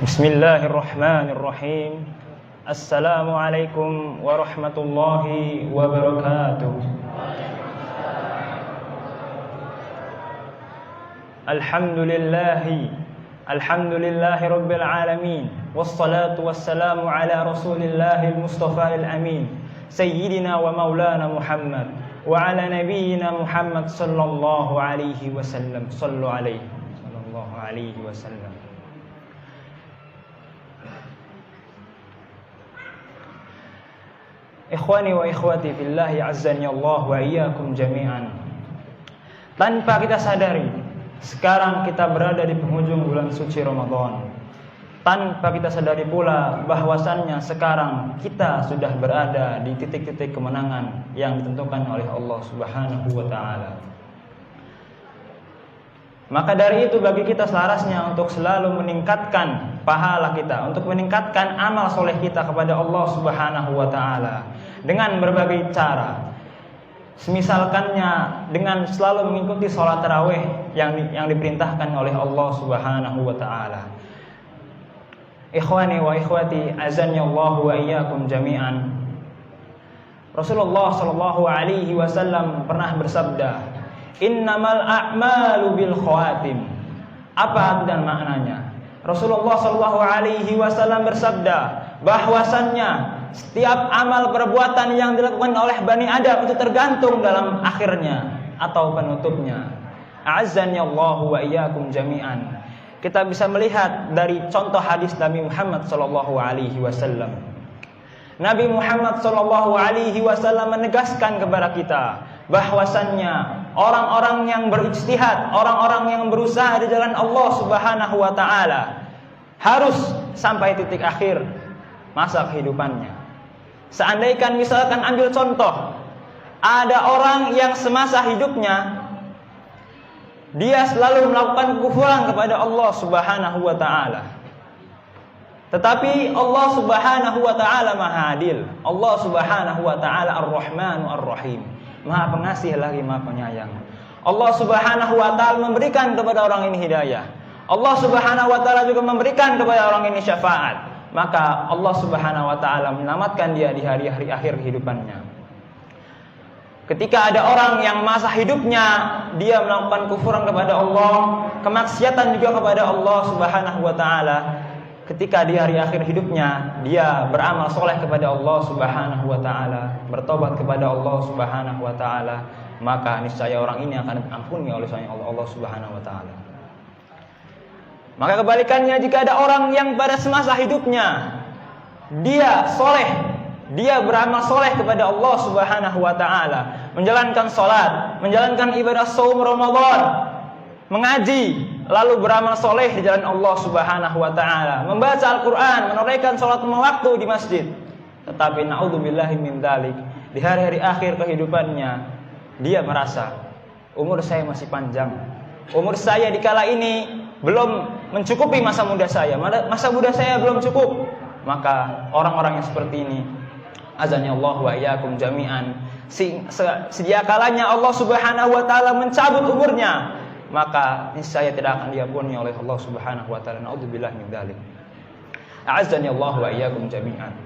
Bismillahirrahmanirrahim. Assalamualaikum warahmatullahi wabarakatuh. Alhamdulillahi rabbil alamin. Wassalatu wassalamu ala rasulillahil mustafa'il amin, sayyidina wa maulana Muhammad wa ala nabiyyina Muhammad sallallahu alaihi wasallam. Sallu alaihi sallallahu alaihi wasallam. Ikhwani wa ikhwati fillahi azzani Allah wa iyyakum jami'an. Tanpa kita sadari, sekarang kita berada di penghujung bulan suci Ramadan. Tanpa kita sadari pula bahwasannya sekarang kita sudah berada di titik-titik kemenangan yang ditentukan oleh Allah Subhanahu wa taala. Maka dari itu bagi kita selarasnya untuk selalu meningkatkan pahala kita, untuk meningkatkan amal soleh kita kepada Allah Subhanahu wa taala dengan berbagai cara. Semisalkannya dengan selalu mengikuti sholat tarawih yang diperintahkan oleh Allah Subhanahu wa taala. Ikhwani wa ikhwati azanni Allah wa iyyakum jami'an. Rasulullah sallallahu alaihi wasallam pernah bersabda, "Innamal a'malu bil khawatim." Apa arti dan maknanya? Rasulullah sallallahu alaihi wasallam bersabda bahwasannya setiap amal perbuatan yang dilakukan oleh Bani Adam itu tergantung dalam akhirnya atau penutupnya. A'azzani Allah wa iyyakum jami'an. Kita bisa melihat dari contoh hadis Nabi Muhammad sallallahu alaihi wasallam. Nabi Muhammad sallallahu alaihi wasallam menegaskan kepada kita bahwasannya orang-orang yang berijtihad, orang-orang yang berusaha di jalan Allah Subhanahu wa taala harus sampai titik akhir masa kehidupannya. Seandainya misalkan ambil contoh, ada orang yang semasa hidupnya dia selalu melakukan kekufuran kepada Allah Subhanahu wa taala. Tetapi Allah Subhanahu wa taala Maha Adil. Allah Subhanahu wa taala Ar-Rahmanu Ar-Rahim. Maha Pengasih lagi Maha Penyayang. Allah Subhanahu wa taala memberikan kepada orang ini hidayah. Allah Subhanahu wa taala juga memberikan kepada orang ini syafaat. Maka Allah Subhanahu wa taala menyelamatkan dia di hari-hari akhir kehidupannya. Ketika ada orang yang masa hidupnya dia melakukan kufuran kepada Allah, kemaksiatan juga kepada Allah Subhanahu wa taala, ketika di hari akhir hidupnya dia beramal soleh kepada Allah Subhanahu wa taala, bertobat kepada Allah Subhanahu wa taala, maka niscaya orang ini akan diampuni oleh Allah Subhanahu wa taala. Maka kebalikannya, jika ada orang yang pada semasa hidupnya dia soleh, dia beramal soleh kepada Allah Subhanahu wa taala, menjalankan salat, menjalankan ibadah shaum Ramadan, mengaji, lalu beramal soleh di jalan Allah Subhanahu wa taala, membaca Al-Qur'an, menunaikan salat lima waktu di masjid. Tetapi naudzubillahi min dzalik, di hari-hari akhir kehidupannya dia merasa umur saya masih panjang. Umur saya di kala ini belum mencukupi masa muda saya. Masa muda saya belum cukup. Maka orang-orang yang seperti ini, azani Allah wa iyyakum jami'an, sedia kalanya Allah Subhanahu wa taala mencabut umurnya, maka niscaya tidak akan diampuni oleh Allah Subhanahu wa taala. Naudzubillahi min dzalik. A'azzani Allah wa iyyakum jami'an.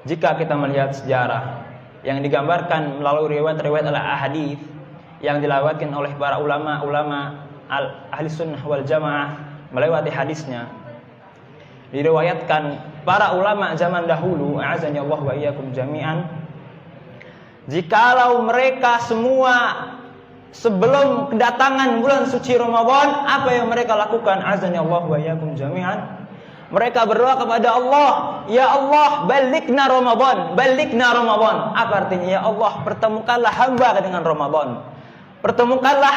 Jika kita melihat sejarah yang digambarkan melalui riwayat-riwayat al-ahadits yang dilawatkan oleh para ulama ahli sunnah wal jamaah melewati hadisnya, diriwayatkan para ulama zaman dahulu, a'azzani Allah wa iyyakum jami'an, jikalau mereka semua sebelum kedatangan bulan suci Ramadan, apa yang mereka lakukan? A'azzani Allah wa iyyakum jami'an, mereka berdoa kepada Allah, ya Allah, balighna Ramadan, balighna Ramadan. Apa artinya? Ya Allah, pertemukanlah hamba dengan Ramadan, pertemukanlah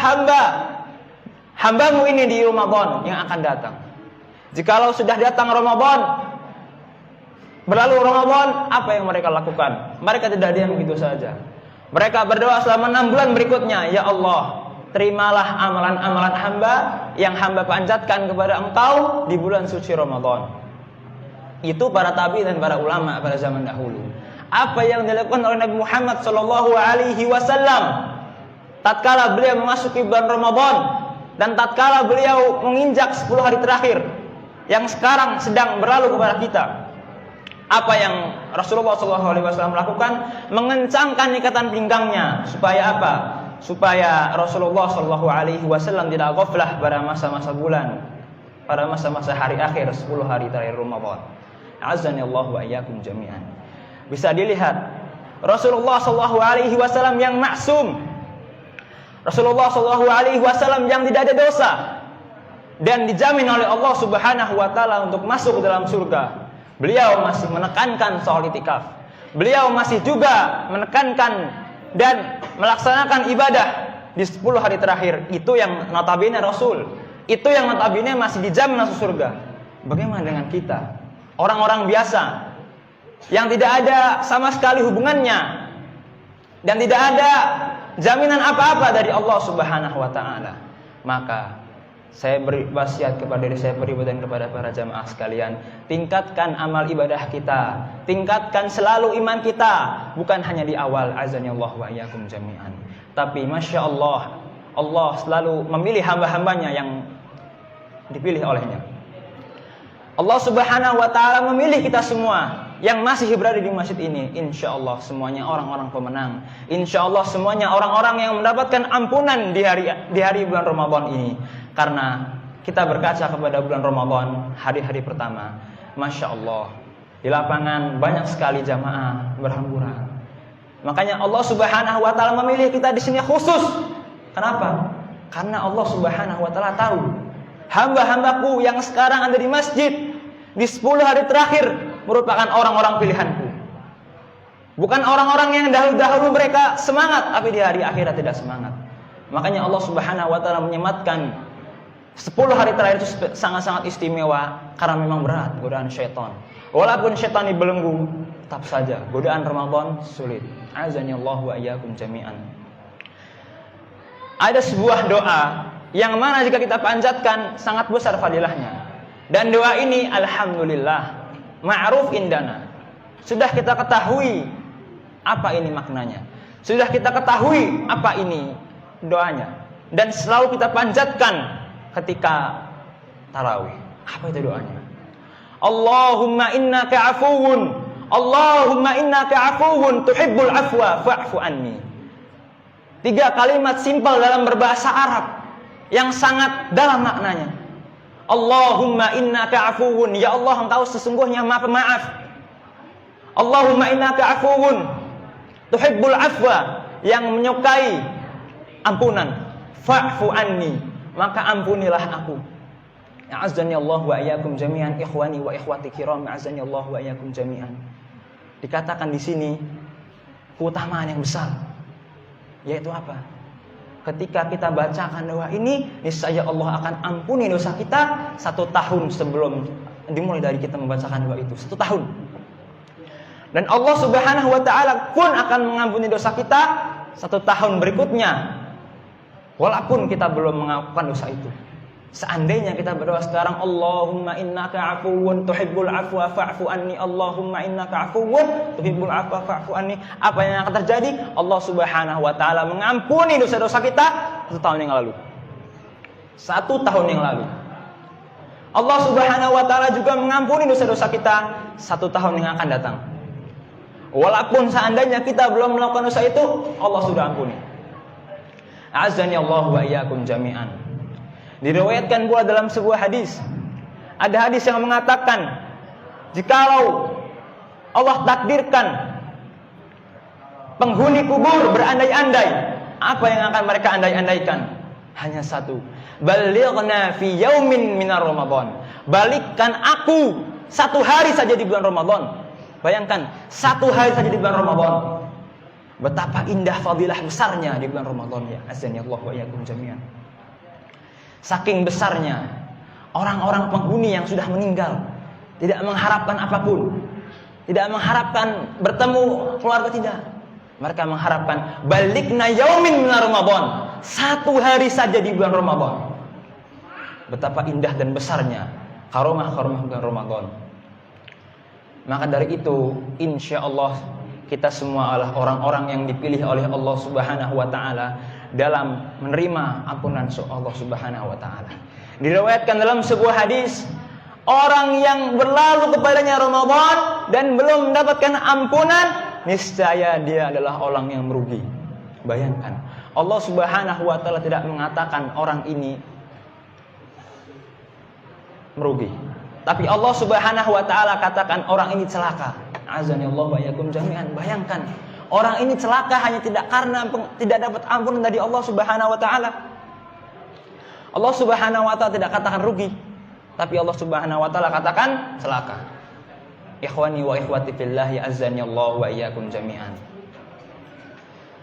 hambamu ini di Ramadan yang akan datang. Jikalau sudah datang Ramadan, berlalu Ramadan, apa yang mereka lakukan? Mereka tidak diam begitu saja. Mereka berdoa selama 6 bulan berikutnya, ya Allah, terimalah amalan-amalan hamba yang hamba panjatkan kepada Engkau di bulan suci Ramadan. Itu para tabi dan para ulama pada zaman dahulu. Apa yang dilakukan oleh Nabi Muhammad sallallahu alaihi wasallam tatkala beliau memasuki bulan Ramadan dan tatkala beliau menginjak 10 hari terakhir, yang sekarang sedang berlalu kepada kita. Apa yang Rasulullah SAW lakukan? Mengencangkan ikatan pinggangnya. Supaya apa? Supaya Rasulullah SAW tidak ghaflah pada masa-masa bulan, pada masa-masa hari akhir, 10 hari terakhir Ramadan. Azani Allah wa iyyakum jami'an. Bisa dilihat Rasulullah SAW yang maksum, Rasulullah SAW yang tidak ada dosa dan dijamin oleh Allah Subhanahu wa taala untuk masuk ke dalam surga. Beliau masih menekankan soal itikaf. Beliau masih juga menekankan dan melaksanakan ibadah di 10 hari terakhir. Itu yang notabene Rasul, itu yang notabene masih dijamin masuk surga. Bagaimana dengan kita? Orang-orang biasa yang tidak ada sama sekali hubungannya dan tidak ada jaminan apa-apa dari Allah Subhanahu wa taala. Maka saya beri wasiat kepada diri saya pribadi dan kepada para jamaah sekalian, tingkatkan amal ibadah kita, tingkatkan selalu iman kita, bukan hanya di awal, azani Allah wa iyyakum jami'an, tapi masya Allah, Allah selalu memilih hamba-hambanya yang dipilih olehnya. Allah Subhanahu wa taala memilih kita semua yang masih berada di masjid ini. Insya Allah semuanya orang-orang pemenang. Insya Allah semuanya orang-orang yang mendapatkan ampunan di hari bulan Ramadan ini. Karena kita berkaca kepada bulan Ramadan, hari-hari pertama, masya Allah, di lapangan banyak sekali jamaah berhamburan. Makanya Allah Subhanahu wa taala memilih kita di sini khusus. Kenapa? Karena Allah Subhanahu wa taala tahu hamba-hambaku yang sekarang ada di masjid di 10 hari terakhir merupakan orang-orang pilihanku. Bukan orang-orang yang dahulu-dahulu mereka semangat, tapi di hari akhirat tidak semangat. Makanya Allah Subhanahu wa taala menyematkan 10 hari terakhir itu sangat-sangat istimewa karena memang berat godaan syaitan. Walaupun syaitan dibelenggu, tetap saja godaan Ramadan sulit. Azani Allah wa iyyakum jami'an. Ada sebuah doa yang mana jika kita panjatkan sangat besar fadilahnya. Dan doa ini alhamdulillah ma'ruf indana. Sudah kita ketahui apa ini maknanya. Sudah kita ketahui apa ini doanya. Dan selalu kita panjatkan ketika tarawih. Apa itu doanya? Allahumma innaka afuwun, Allahumma innaka afuwun tuhibbul afwa fa'fu anni. 3 kalimat simpel dalam berbahasa Arab yang sangat dalam maknanya. Allahumma innaka afuwun, ya Allah engkau sesungguhnya maha pemaaf. Allahumma innaka afuwun tuhibbul afwa, yang menyukai ampunan. Fa'fu anni, maka ampunilah aku. A'azzani Allah wa iyyakum jami'an, ikhwani wa ikhwati kiram, a'azzani Allah wa iyyakum jami'an. Dikatakan di sini keutamaan yang besar, yaitu apa? Ketika kita bacakan doa ini, niscaya Allah akan ampuni dosa kita 1 tahun sebelum dimulai dari kita membacakan doa itu. 1 tahun. Dan Allah Subhanahu wa taala pun akan mengampuni dosa kita 1 tahun berikutnya, walaupun kita belum melakukan dosa itu. Seandainya kita berdoa sekarang, Allahumma innaka afuwun tuhibbul afwa fa'fu anni, Allahumma innaka afuwun tuhibbul afwa fa'fu anni, apa yang akan terjadi? Allah Subhanahu wa taala mengampuni dosa-dosa kita 1 tahun yang lalu. 1 tahun yang lalu. Allah Subhanahu wa taala juga mengampuni dosa-dosa kita 1 tahun yang akan datang. Walaupun seandainya kita belum melakukan dosa itu, Allah sudah ampuni. Azani Allah wa iyyakum jami'an. Diriwayatkan pula dalam sebuah hadis, ada hadis yang mengatakan, jikalau Allah takdirkan penghuni kubur berandai-andai, apa yang akan mereka andai-andaikan? Hanya satu, balighna fi yaumin minar Ramadan, balikkan aku 1 hari saja di bulan Ramadan. Bayangkan 1 hari saja di bulan Ramadan, betapa indah fadilah besarnya di bulan Ramadan. Ya azani Allah wa iyyakum jami'an. Saking besarnya orang-orang penghuni yang sudah meninggal, tidak mengharapkan apapun, tidak mengharapkan bertemu keluarga, tidak. Mereka mengharapkan balikna yaumin minar Ramadan, 1 hari saja di bulan Ramadan. Betapa indah dan besarnya karomah-karomah bulan Ramadan. Maka dari itu, insya Allah kita semua adalah orang-orang yang dipilih oleh Allah Subhanahu wa taala dalam menerima ampunan Allah Subhanahu wa taala. Diriwayatkan dalam sebuah hadis, orang yang berlalu kepadanya Ramadan dan belum mendapatkan ampunan, niscaya dia adalah orang yang merugi. Bayangkan, Allah Subhanahu wa taala tidak mengatakan orang ini merugi, tapi Allah Subhanahu wa taala katakan orang ini celaka. Azanillahu wa iyyakum jami'an. Bayangkan, orang ini celaka hanya tidak karena tidak dapat ampunan dari Allah Subhanahu wa taala. Allah Subhanahu wa taala tidak katakan rugi, tapi Allah Subhanahu wa taala katakan celaka. Ikhwani wa ikhwati fillah, azanillahu wa iyyakum jami'an.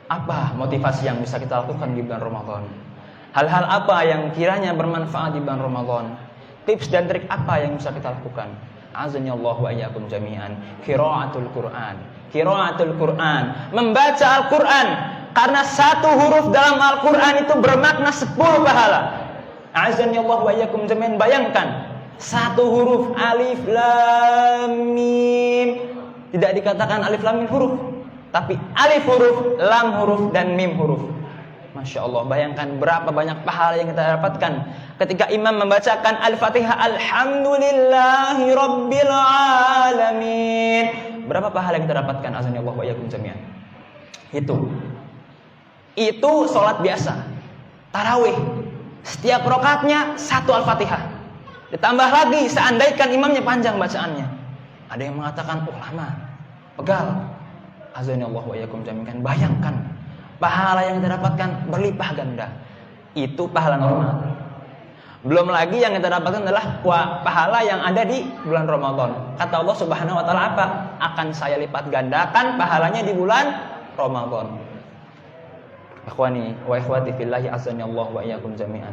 Apa motivasi yang bisa kita lakukan di bulan Ramadan? Hal-hal apa yang kiranya bermanfaat di bulan Ramadan? Tips dan trik apa yang bisa kita lakukan? Azanillahu wa iyyakum jami'an. Qiraatul Quran. Qiraatul Quran, membaca Al-Quran, karena satu huruf dalam Al-Quran itu bermakna 10 pahala. Azanillahu wa iyyakum jami'an. Bayangkan, satu huruf alif lam mim, tidak dikatakan alif lam mim huruf, tapi alif huruf, lam huruf, dan mim huruf. Masya Allah, bayangkan berapa banyak pahala yang kita dapatkan ketika imam membacakan Al-Fatihah, Alhamdulillahi Rabbil Alamin. Berapa pahala yang kita dapatkan? Azanillahu wa iyyakum jami'an. Itu sholat biasa, tarawih, setiap rakaatnya satu Al-Fatihah. Ditambah lagi seandaikan imamnya panjang bacaannya. Ada yang mengatakan, lama, pegal. Azanillahu wa iyyakum jami'an. Bayangkan, pahala yang kita dapatkan berlimpah ganda. Itu pahala normal. Belum lagi yang kita dapatkan adalah pahala yang ada di bulan Ramadan. Kata Allah Subhanahu wa taala apa? Akan saya lipat gandakan pahalanya di bulan Ramadan. Ikhwani wa ikhwati fillahi, azanillahu wa iyyakum jami'an.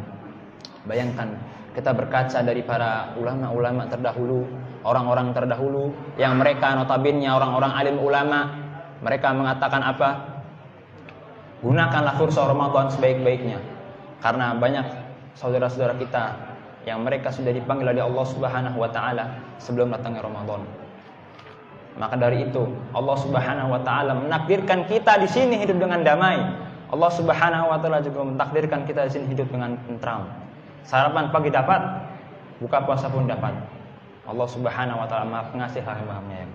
Bayangkan, kita berkaca dari para ulama-ulama terdahulu, orang-orang terdahulu yang mereka notabene orang-orang alim ulama. Mereka mengatakan apa? Gunakanlah fursa Ramadan sebaik-baiknya. Karena banyak saudara-saudara kita yang mereka sudah dipanggil oleh Allah Subhanahu wa taala sebelum datangnya Ramadan. Maka dari itu, Allah Subhanahu wa taala menakdirkan kita di sini hidup dengan damai. Allah Subhanahu wa taala juga mentakdirkan kita di sini hidup dengan tentram. Sarapan pagi dapat, buka puasa pun dapat. Allah Subhanahu wa taala Maha Pengasih lagi Maha Penyayang.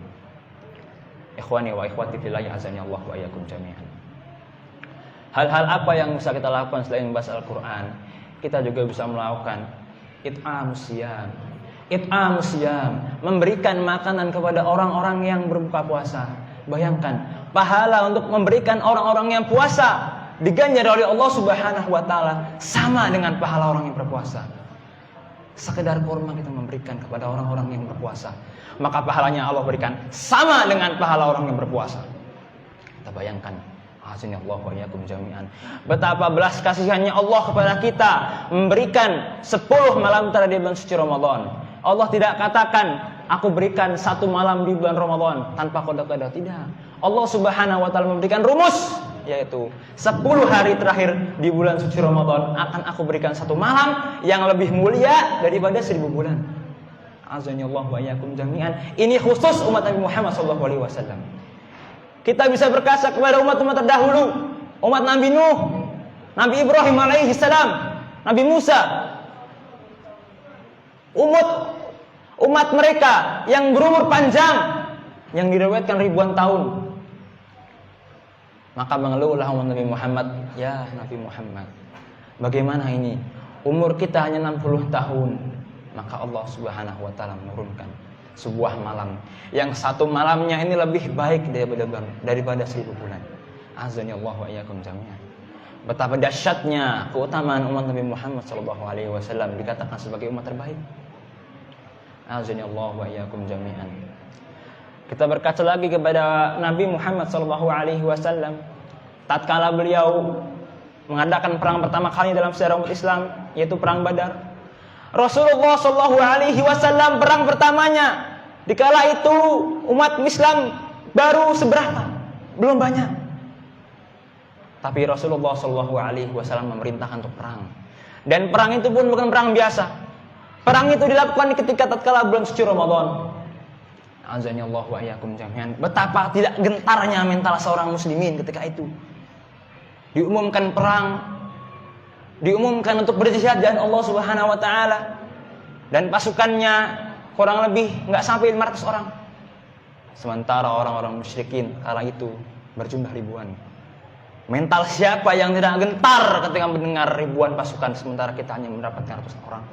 Ikhwani wa ikhwati fillah, azanillahu wa iyyakum jami'an. Hal-hal apa yang bisa kita lakukan selain membaca Al-Quran? Kita juga bisa melakukan it'amus siyam, memberikan makanan kepada orang-orang yang berbuka puasa. Bayangkan, pahala untuk memberikan orang-orang yang puasa diganjar oleh Allah Subhanahu wa taala sama dengan pahala orang yang berpuasa. Sekedar kurma kita memberikan kepada orang-orang yang berpuasa, maka pahalanya Allah berikan sama dengan pahala orang yang berpuasa. Kita bayangkan, azanillahu wa iyyakum jami'an, betapa belas kasihannya Allah kepada kita memberikan 10 malam terakhir di bulan suci Ramadan. Allah tidak katakan aku berikan 1 malam di bulan Ramadan tanpa qada-qada, tidak. Allah Subhanahu wa taala memberikan rumus, yaitu 10 hari terakhir di bulan suci Ramadan akan aku berikan 1 malam yang lebih mulia daripada 1000 bulan. Azanillahu wa iyyakum jami'an. Ini khusus umat Nabi Muhammad SAW. Kita bisa berkaca kepada umat-umat terdahulu, umat Nabi Nuh, Nabi Ibrahim alaihi salam, Nabi Musa. Umat mereka yang berumur panjang, yang diriwayatkan ribuan tahun. Maka mengeluhlah umat Nabi Muhammad, ya Nabi Muhammad, bagaimana ini? Umur kita hanya 60 tahun. Maka Allah Subhanahu wa taala menurunkan sebuah malam yang 1 malamnya ini lebih baik daripada 1000 bulan. Azanillahu wa iyyakum jami'an. Betapa dahsyatnya keutamaan umat Nabi Muhammad SAW dikatakan sebagai umat terbaik. Azanillahu wa iyyakum jami'an. Kita berkaca lagi kepada Nabi Muhammad SAW. Tatkala beliau mengadakan perang pertama kali dalam sejarah umat Islam, yaitu perang Badar. Rasulullah SAW perang pertamanya, dikala itu umat Islam baru seberapa? Belum banyak. Tapi Rasulullah SAW memerintahkan untuk perang. Dan perang itu pun bukan perang biasa. Perang itu dilakukan ketika tatkala bulan suci Ramadan. Azanillahu wa iyyakum jami'an. Betapa tidak gentarnya mental seorang muslimin ketika itu. Diumumkan perang, diumumkan untuk berjihad jalan Allah Subhanahu wa taala, dan pasukannya kurang lebih nggak sampai 500 orang. Sementara orang-orang musyrikin kala itu berjumlah ribuan. Mental siapa yang tidak gentar ketika mendengar ribuan pasukan, sementara kita hanya mendapatkan ratusan orang.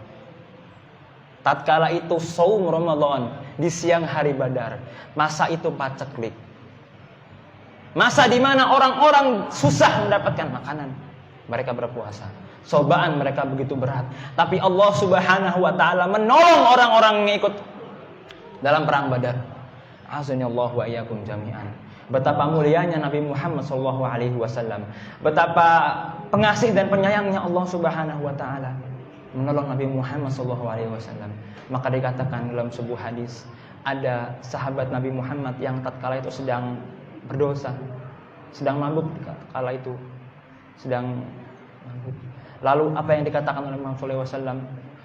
Tatkala itu saum Ramadan di siang hari Badar, masa itu paceklik. Masa di mana orang-orang susah mendapatkan makanan, mereka berpuasa. Cobaan mereka begitu berat, tapi Allah Subhanahu wa taala menolong orang-orang yang ikut dalam perang Badar. Azanillahu wa iyyakum jami'an. Betapa mulianya Nabi Muhammad SAW, betapa pengasih dan penyayangnya Allah Subhanahu wa taala menolong Nabi Muhammad SAW. Maka dikatakan dalam sebuah hadis, ada sahabat Nabi Muhammad yang tatkala itu sedang berdosa, sedang mabuk kala itu, sedang mabuk. Lalu apa yang dikatakan oleh Muhammad SAW?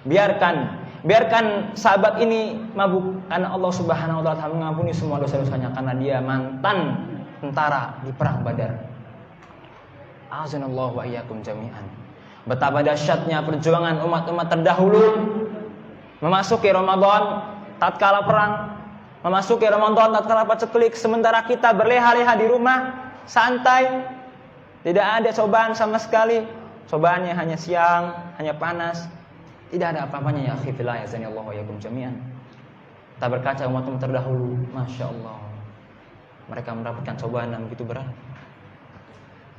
Biarkan sahabat ini mabuk, karena Allah Subhanahu wa taala mengampuni semua dosa-dosanya, karena dia mantan tentara di perang Badar. Azanallahu wa iyyakum jami'an. Betapa dahsyatnya perjuangan umat-umat terdahulu memasuki Ramadan tatkala perang, memasuki Ramadan tatkala paceklik, sementara kita berleha-leha di rumah, santai, tidak ada cobaan sama sekali. Cobaannya hanya siang, hanya panas, tidak ada apa-apanya ya akhi fillah, yazanillahu wa iyyakum jami'an. Kita berkaca umat-umat terdahulu, Masya Allah, mereka mendapatkan cobaan yang begitu berat.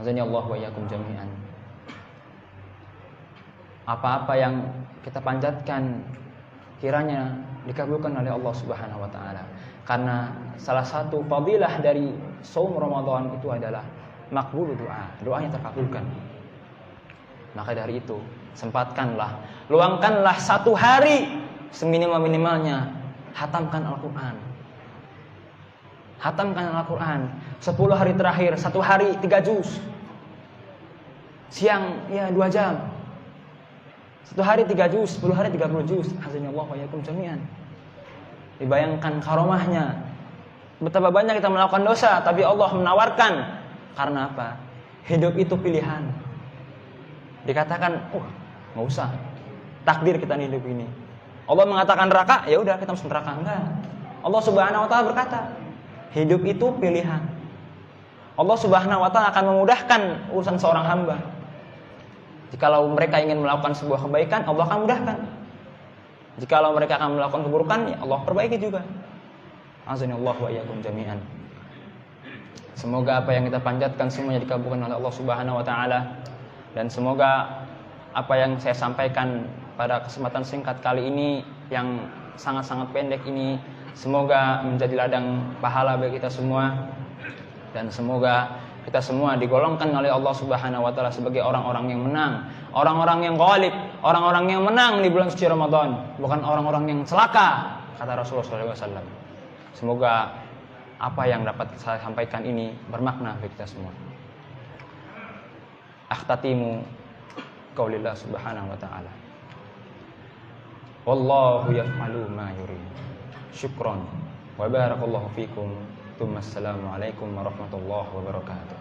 Yazanillahu wa iyyakum jami'an. Apa-apa yang kita panjatkan kiranya dikabulkan oleh Allah Subhanahu wa taala. Karena salah satu fadilah dari saum Ramadan itu adalah makbul doa, doanya terkabulkan. Maka dari itu, sempatkanlah, luangkanlah satu hari seminimal-minimalnya, hatamkan Al-Quran. Hatamkan Al-Quran 10 hari terakhir, 1 hari 3 juz. Siang ya 2 jam. 1 hari 3 juz, 10 hari 30 juz. Azanillahu wa iyyakum jami'an. Dibayangkan karomahnya. Betapa banyak kita melakukan dosa, tapi Allah menawarkan. Karena apa? Hidup itu pilihan. Dikatakan, nggak usah. Takdir kita hidup ini. Allah mengatakan neraka, ya udah kita masuk neraka. Enggak. Allah Subhanahu wa taala berkata, hidup itu pilihan. Allah Subhanahu wa taala akan memudahkan urusan seorang hamba. Jikalau mereka ingin melakukan sebuah kebaikan, Allah akan mudahkan. Jikalau mereka akan melakukan keburukan, ya Allah perbaiki juga. Azanillahu wa iyyakum jami'an. Semoga apa yang kita panjatkan semuanya dikabulkan oleh Allah Subhanahu wa taala. Dan semoga apa yang saya sampaikan pada kesempatan singkat kali ini yang sangat-sangat pendek ini, semoga menjadi ladang pahala bagi kita semua. Dan semoga kita semua digolongkan oleh Allah Subhanahu wa taala sebagai orang-orang yang menang, orang-orang yang ghalib, orang-orang yang menang di bulan suci Ramadan, bukan orang-orang yang celaka, kata Rasulullah SAW. Semoga apa yang dapat saya sampaikan ini bermakna bagi kita semua. Akhtatimu qaulillah subhanahu wa ta'ala. Wallahu yaf'alu ma yurid. Syukran wa barakallahu fikum. Assalamualaikum warahmatullahi wabarakatuh.